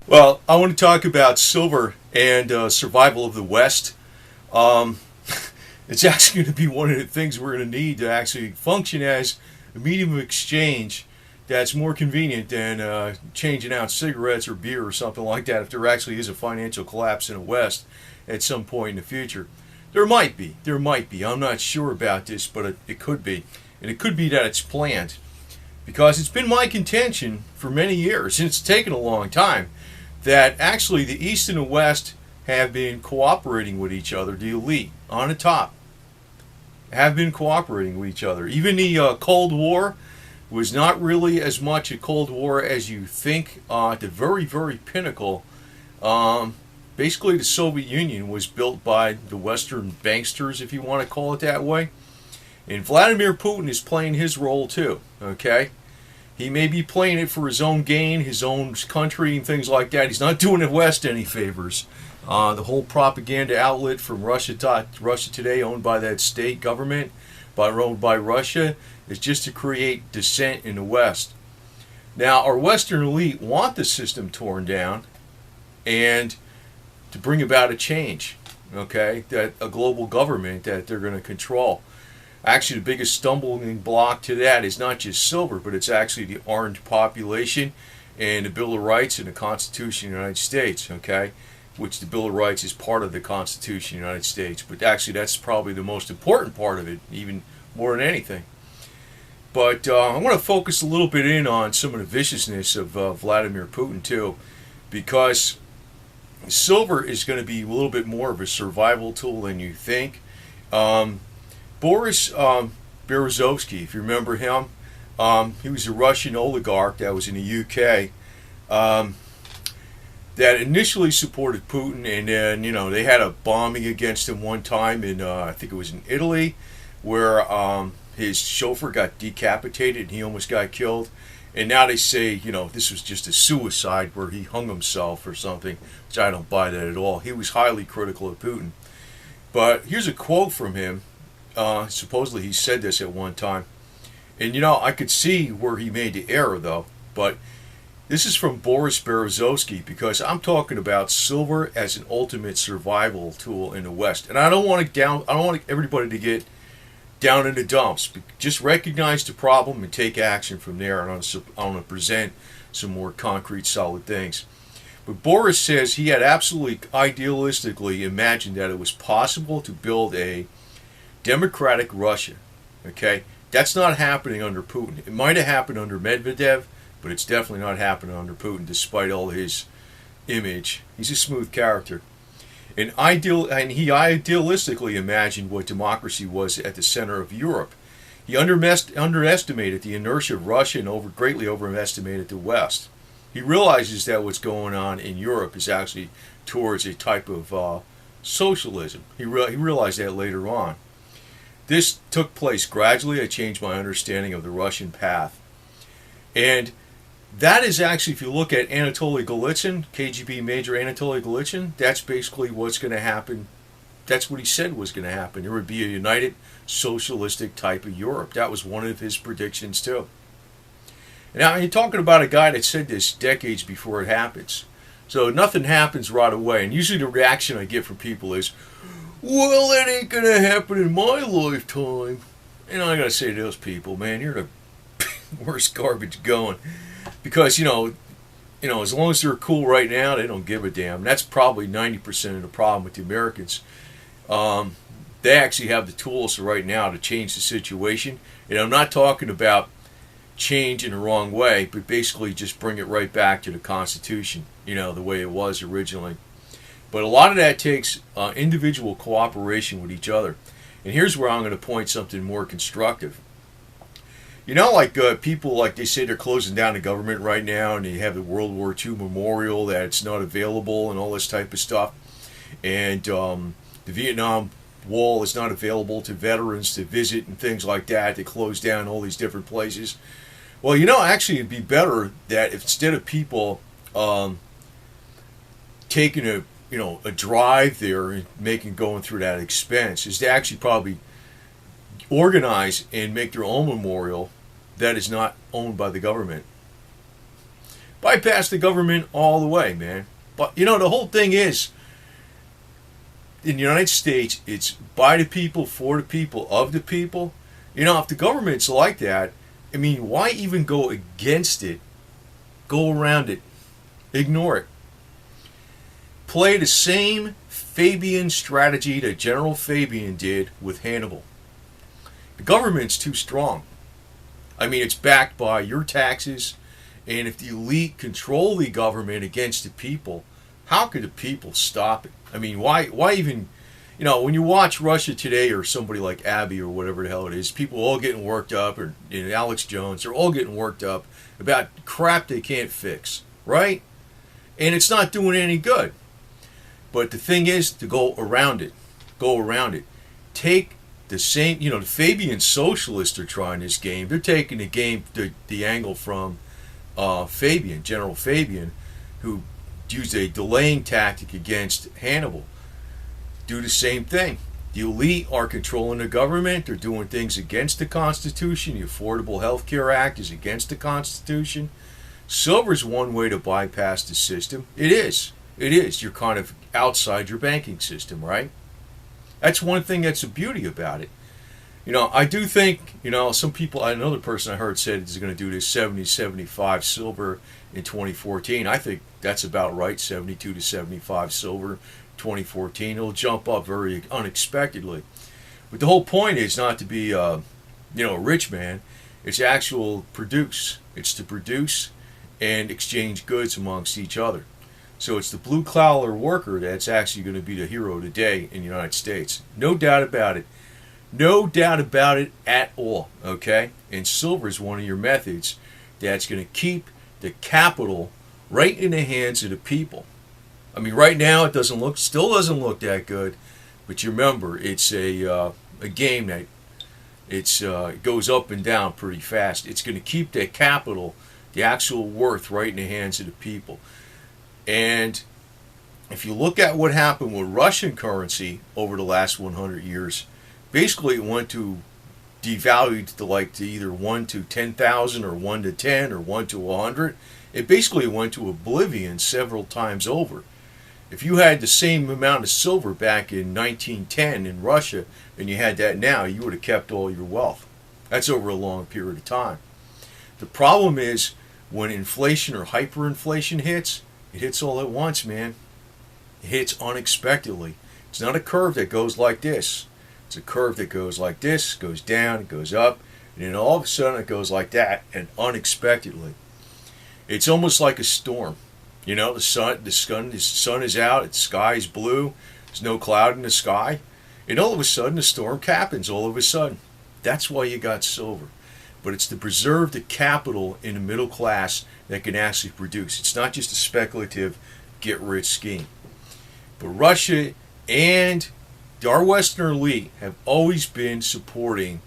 Well, I want to talk about silver and survival of the West. Um, it's actually going to be one of the things we're going to need to actually function as a medium of exchange that's more convenient than changing out cigarettes or beer or something like that if there actually is a financial collapse in the West at some point in the future. There might be. There might be. I'm not sure about this, but it could be. And it could be that it's planned. Because it's been my contention for many years, and it's taken a long time, that actually the East and the West have been cooperating with each other. The elite on the top have been cooperating with each other. Even the Cold War was not really as much a Cold War as you think. At the very, very pinnacle, basically the Soviet Union was built by the Western banksters, if you want to call it that way. And Vladimir Putin is playing his role too, okay? He may be playing it for his own gain, his own country, and things like that. He's not doing the West any favors. The whole propaganda outlet from Russia Today, owned by that state government, owned by Russia, is just to create dissent in the West. Now, our Western elite want the system torn down and to bring about a change, okay? That a global government that they're going to control. Actually, the biggest stumbling block to that is not just silver, but it's actually the armed population and the Bill of Rights and the Constitution of the United States, okay? Which the Bill of Rights is part of the Constitution of the United States. But actually, that's probably the most important part of it, even more than anything. But I want to focus a little bit in on some of the viciousness of Vladimir Putin, too, because silver is going to be a little bit more of a survival tool than you think. Boris Berezovsky, if you remember him, he was a Russian oligarch that was in the UK that initially supported Putin, and then they had a bombing against him one time in I think it was in Italy, where his chauffeur got decapitated and he almost got killed. And now they say this was just a suicide where he hung himself or something, which I don't buy that at all. He was highly critical of Putin. But here's a quote from him. Supposedly he said this at one time. And I could see where he made the error though. But this is from Boris Berezovsky, because I'm talking about silver as an ultimate survival tool in the West. And I don't want everybody to get down in the dumps. Just recognize the problem and take action from there. And I want to present some more concrete, solid things. But Boris says he had absolutely idealistically imagined that it was possible to build a democratic Russia. Okay? That's not happening under Putin. It might have happened under Medvedev, but it's definitely not happening under Putin, despite all his image. He's a smooth character. And he idealistically imagined what democracy was at the center of Europe. He underestimated the inertia of Russia and greatly overestimated the West. He realizes that what's going on in Europe is actually towards a type of socialism. He realized that later on. This took place gradually. I changed my understanding of the Russian path. And that is actually, if you look at Anatoly Golitsyn, KGB Major Anatoly Golitsyn, that's basically what's going to happen. That's what he said was going to happen. There would be a united socialistic type of Europe. That was one of his predictions too. Now, you're talking about a guy that said this decades before it happens. So nothing happens right away. And usually the reaction I get from people is, well, that ain't going to happen in my lifetime. And I got to say to those people, man, you're the worst garbage going. Because, as long as they're cool right now, they don't give a damn. That's probably 90% of the problem with the Americans. They actually have the tools right now to change the situation. And I'm not talking about change in the wrong way, but basically just bring it right back to the Constitution, the way it was originally. But a lot of that takes individual cooperation with each other. And here's where I'm going to point something more constructive. People, like they say they're closing down the government right now, and they have the World War II memorial that it's not available and all this type of stuff. And the Vietnam Wall is not available to veterans to visit and things like that. They close down all these different places. Well, actually it'd be better that if, instead of people taking a drive there and going through that expense, is to actually probably organize and make their own memorial that is not owned by the government. Bypass the government all the way, man. But you know, the whole thing is, in the United States, it's by the people, for the people, of the people. You know, if the government's like that, I mean, why even go against it? Go around it. Ignore it. Play the same Fabian strategy that General Fabian did with Hannibal. The government's too strong. I mean, it's backed by your taxes, and if the elite control the government against the people, how could the people stop it? I mean, why even, you know, when you watch Russia Today or somebody like Abby or whatever the hell it is, people all getting worked up, or Alex Jones, they're all getting worked up about crap they can't fix, right? And it's not doing any good. But the thing is to go around it. Go around it. Take the same, you know, the Fabian socialists are trying this game. They're taking the angle from Fabian, General Fabian, who used a delaying tactic against Hannibal. Do the same thing. The elite are controlling the government. They're doing things against the Constitution. The Affordable Health Care Act is against the Constitution. Silver's one way to bypass the system. It is. It is. You're kind of outside your banking system, right? That's one thing that's the beauty about it. You know, I do think, you know, some people, another person I heard said is going to do this 70-75 silver in 2014. I think that's about right, 72 to 75 silver 2014. It'll jump up very unexpectedly. But the whole point is not to be, a rich man. It's actual produce. It's to produce and exchange goods amongst each other. So it's the blue-collar worker that's actually going to be the hero today in the United States. No doubt about it. No doubt about it at all, okay? And silver is one of your methods that's going to keep the capital right in the hands of the people. I mean, right now it still doesn't look that good, but you remember it's a game that it goes up and down pretty fast. It's going to keep that capital, the actual worth, right in the hands of the people. And if you look at what happened with Russian currency over the last 100 years, basically it went to devalued to either 1 to 10,000 or 1 to 10 or 1 to 100. It basically went to oblivion several times over. If you had the same amount of silver back in 1910 in Russia and you had that now, you would have kept all your wealth. That's over a long period of time. The problem is when inflation or hyperinflation hits, it hits all at once, man. It hits unexpectedly. It's not a curve that goes like this. It's a curve that goes like this, goes down, goes up, and then all of a sudden it goes like that, and unexpectedly. It's almost like a storm. You know, the sun is out, the sky is blue, there's no cloud in the sky, and all of a sudden the storm happens all of a sudden. That's why you got silver. But it's to preserve the capital in the middle class that can actually produce. It's not just a speculative get-rich scheme. But Russia and our Western elite have always been supporting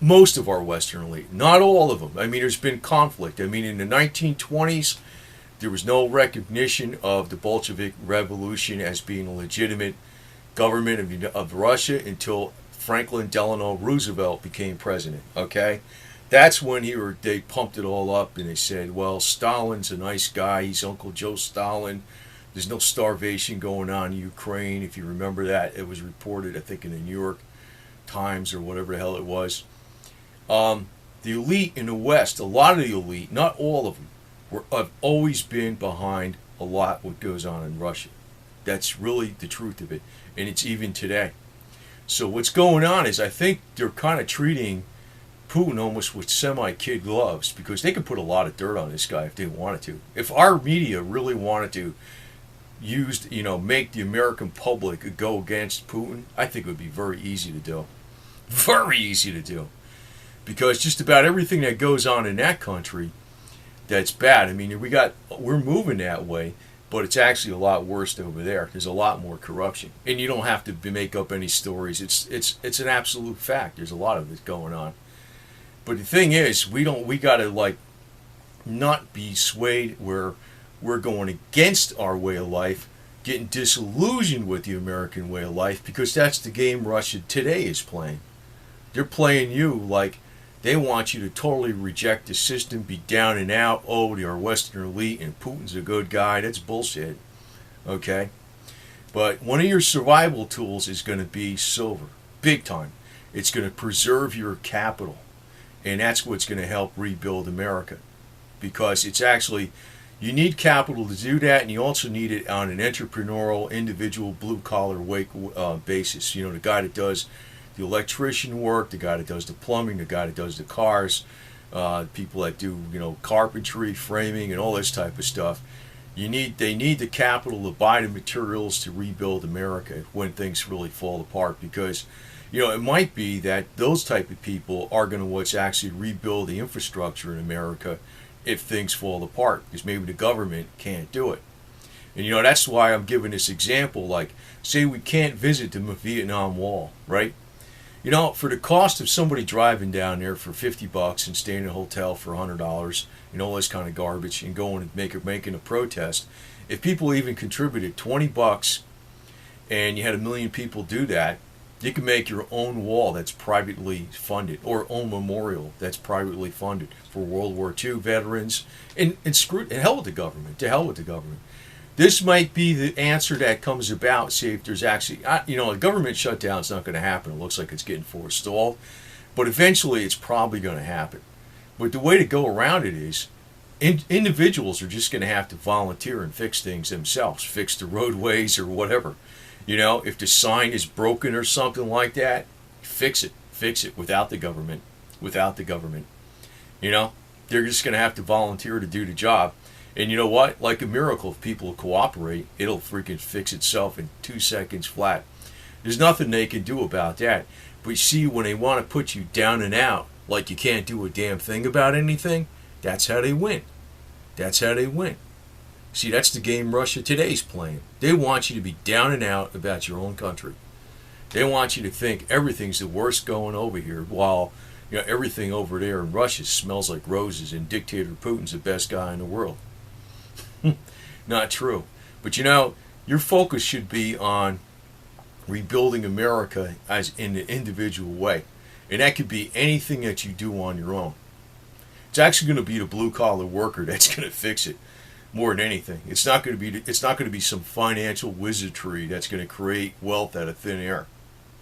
most of our Western elite. Not all of them. I mean, there's been conflict. I mean, in the 1920s, there was no recognition of the Bolshevik Revolution as being a legitimate government of Russia until Franklin Delano Roosevelt became president. Okay? That's when they pumped it all up and they said, well, Stalin's a nice guy. He's Uncle Joe Stalin. There's no starvation going on in Ukraine. If you remember that, it was reported, I think, in the New York Times or whatever the hell it was. The elite in the West, a lot of the elite, not all of them, have always been behind a lot what goes on in Russia. That's really the truth of it. And it's even today. So what's going on is I think they're kind of treating Putin almost with semi-kid gloves because they could put a lot of dirt on this guy if they wanted to. If our media really wanted to make the American public go against Putin, I think it would be very easy to do. Very easy to do. Because just about everything that goes on in that country that's bad. I mean, we're moving that way, but it's actually a lot worse over there. There's a lot more corruption. And you don't have to make up any stories. It's an absolute fact. There's a lot of it going on. But the thing is, we got to not be swayed where we're going against our way of life, getting disillusioned with the American way of life, because that's the game Russia today is playing. They're playing you like They want you to totally reject the system, be down and out. Oh, they are Western elite and Putin's a good guy. That's bullshit. Okay? But one of your survival tools is going to be silver. Big time. It's going to preserve your capital. And that's what's going to help rebuild America. Because it's actually, you need capital to do that, and you also need it on an entrepreneurial, individual, blue-collar basis. You know, the guy that does the electrician work, the guy that does the plumbing, the guy that does the cars, people that do, you know, carpentry, framing, and all this type of stuff. They need the capital to buy the materials to rebuild America when things really fall apart. Because, you know, it might be that those type of people are going to what's actually rebuild the infrastructure in America if things fall apart, because maybe the government can't do it. And, you know, that's why I'm giving this example. Like, say we can't visit the Vietnam Wall, right? You know, for the cost of somebody driving down there for $50 and staying in a hotel for $100 and all this kind of garbage and going and making a protest, if people even contributed $20 and you had 1 million people do that, you can make your own wall that's privately funded, or own memorial that's privately funded for World War II veterans, and hell with the government. To hell with the government. This might be the answer that comes about. See if there's actually, you know, a government shutdown is not going to happen. It looks like it's getting forestalled, but eventually it's probably going to happen. But the way to go around it is, individuals are just going to have to volunteer and fix things themselves, fix the roadways or whatever. You know, if the sign is broken or something like that, fix it without the government. You know, they're just going to have to volunteer to do the job. And you know what? Like a miracle, if people cooperate, it'll freaking fix itself in 2 seconds flat. There's nothing they can do about that. But you see, when they want to put you down and out, like you can't do a damn thing about anything, that's how they win. See, that's the game Russia today's playing. They want you to be down and out about your own country. They want you to think everything's the worst going over here, while, you know, everything over there in Russia smells like roses and dictator Putin's the best guy in the world. Not true. But you know, your focus should be on rebuilding America as in an individual way. And that could be anything that you do on your own. It's actually going to be the blue-collar worker that's going to fix it more than anything. It's not going to be some financial wizardry that's going to create wealth out of thin air.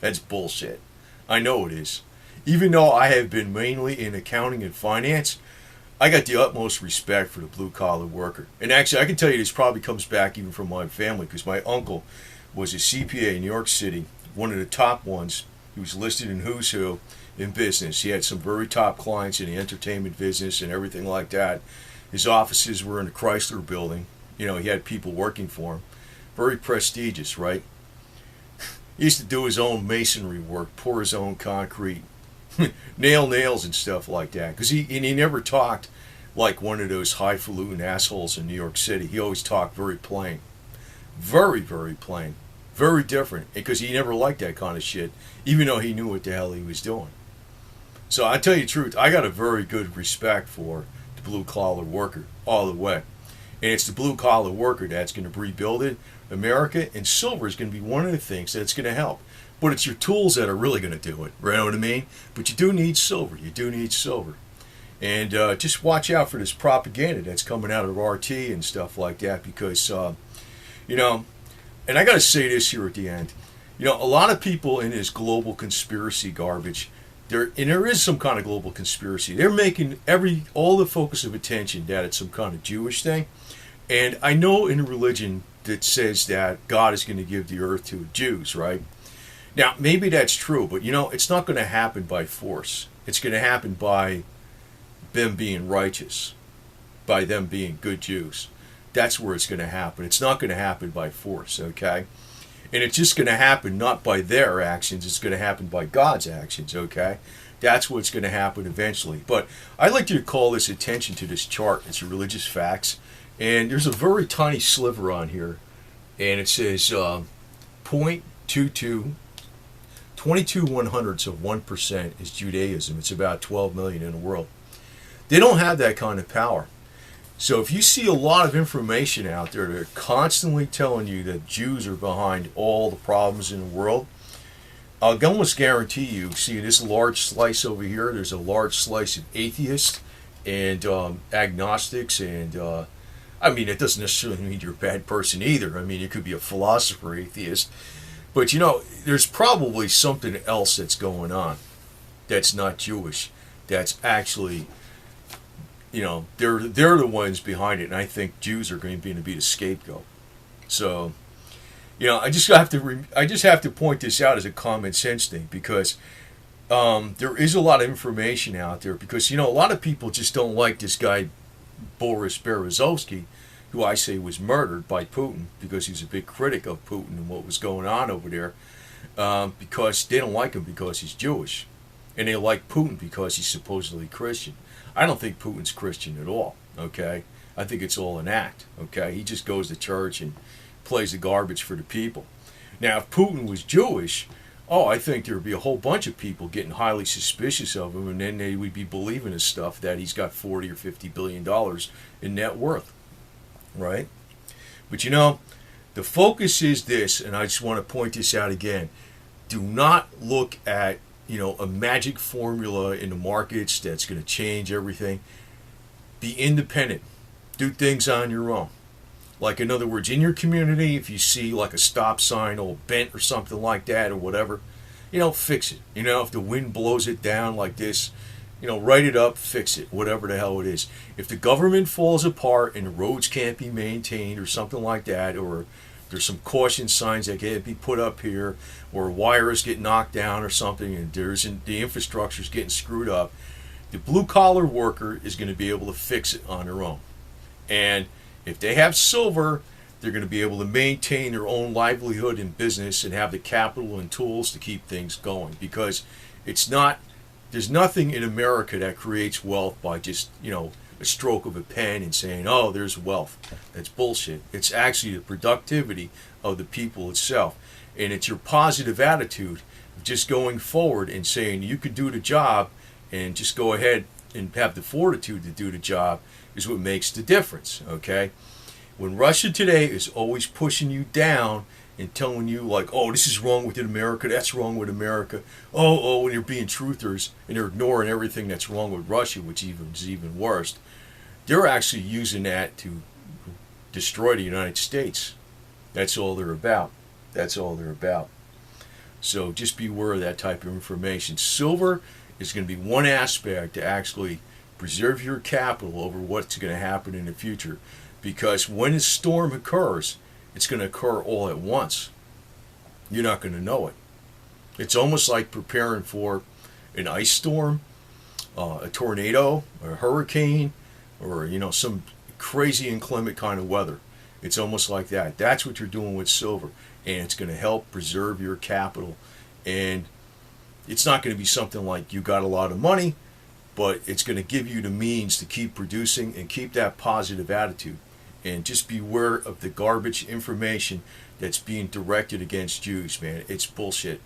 That's bullshit. I know it is. Even though I have been mainly in accounting and finance, I got the utmost respect for the blue-collar worker. And actually, I can tell you this probably comes back even from my family, because my uncle was a CPA in New York City, one of the top ones. He was listed in Who's Who in business. He had some very top clients in the entertainment business and everything like that. His offices were in the Chrysler building. You know, he had people working for him. Very prestigious, right? He used to do his own masonry work, pour his own concrete, nail nails and stuff like that. Because he never talked like one of those highfalutin assholes in New York City. He always talked very plain. Very, very plain. Very different. Because he never liked that kind of shit, even though he knew what the hell he was doing. So I tell you the truth, I got a very good respect for the blue-collar worker all the way. And it's the blue-collar worker that's going to rebuild it, America, and silver is going to be one of the things that's going to help. But it's your tools that are really going to do it, right? You know what I mean? But you do need silver. And just watch out for this propaganda that's coming out of RT and stuff like that, because, you know, and I got to say this here at the end, you know, a lot of people in this global conspiracy garbage, and there is some kind of global conspiracy. They're making all the focus of attention that it's some kind of Jewish thing. And I know in a religion that says that God is going to give the earth to Jews, right? Now, maybe that's true, but you know, it's not going to happen by force. It's going to happen by them being righteous, by them being good Jews. That's where it's going to happen. It's not going to happen by force, okay? And it's just going to happen not by their actions, it's going to happen by God's actions, okay? That's what's going to happen eventually. But I'd like you to call this attention to this chart. It's religious facts. And there's a very tiny sliver on here, and it says 0.22 1/22 of 1% is Judaism. It's about 12 million in the world. They don't have that kind of power. So if you see a lot of information out there that are constantly telling you that Jews are behind all the problems in the world, I'll almost guarantee you, see this large slice over here, there's a large slice of atheists and agnostics, and I mean, it doesn't necessarily mean you're a bad person either. I mean, you could be a philosopher atheist, but there's probably something else that's going on that's not Jewish, that's actually, they're the ones behind it, and I think Jews are going to be the scapegoat. So, I just have to point this out as a common sense thing, because there is a lot of information out there, because a lot of people just don't like this guy Boris Berezovsky, who I say was murdered by Putin because he's a big critic of Putin and what was going on over there, because they don't like him because he's Jewish, and they like Putin because he's supposedly Christian. I don't think Putin's Christian at all, okay? I think it's all an act, okay? He just goes to church and plays the garbage for the people. Now, if Putin was Jewish, I think there would be a whole bunch of people getting highly suspicious of him, and then they would be believing his stuff that he's got 40 or 50 billion dollars in net worth, right? But the focus is this, and I just want to point this out again. Do not look at a magic formula in the markets that's going to change everything. Be independent. Do things on your own. Like, in other words, in your community, if you see like a stop sign all bent or something like that or whatever, fix it. If the wind blows it down like this, write it up, fix it, whatever the hell it is. If the government falls apart and the roads can't be maintained or something like that, or there's some caution signs that can't be put up here, or wires get knocked down or something, and the infrastructure's getting screwed up, the blue-collar worker is going to be able to fix it on their own. And if they have silver, they're going to be able to maintain their own livelihood and business and have the capital and tools to keep things going. Because there's nothing in America that creates wealth by just, a stroke of a pen and saying, oh, there's wealth. That's bullshit. It's actually the productivity of the people itself. And it's your positive attitude of just going forward and saying you could do the job and just go ahead and have the fortitude to do the job is what makes the difference, okay? When Russia today is always pushing you down and telling you like, oh, this is wrong with America, that's wrong with America, when you're being truthers and they're ignoring everything that's wrong with Russia, which is even worse, they're actually using that to destroy the United States. That's all they're about. That's all they're about. So just beware of that type of information. Silver is going to be one aspect to actually preserve your capital over what's going to happen in the future. Because when a storm occurs, it's going to occur all at once. You're not going to know it. It's almost like preparing for an ice storm, a tornado, a hurricane, or some crazy inclement kind of weather. It's almost like that. That's what you're doing with silver, and it's going to help preserve your capital. And it's not going to be something like you got a lot of money, but it's going to give you the means to keep producing and keep that positive attitude. And just beware of the garbage information that's being directed against Jews, man. It's bullshit.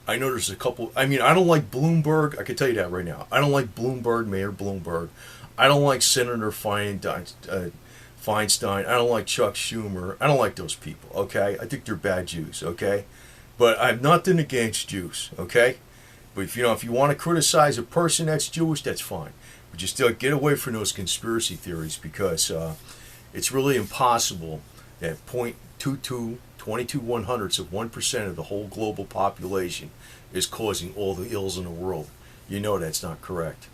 I know there's a couple. I mean, I don't like Bloomberg. I can tell you that right now. I don't like Bloomberg, Mayor Bloomberg. I don't like Senator Feinstein. I don't like Chuck Schumer. I don't like those people, okay? I think they're bad Jews, okay? But I have nothing against Jews, okay? But if you want to criticize a person that's Jewish, that's fine. But just get away from those conspiracy theories, because it's really impossible that 0.22 of the whole global population is causing all the ills in the world. That's not correct.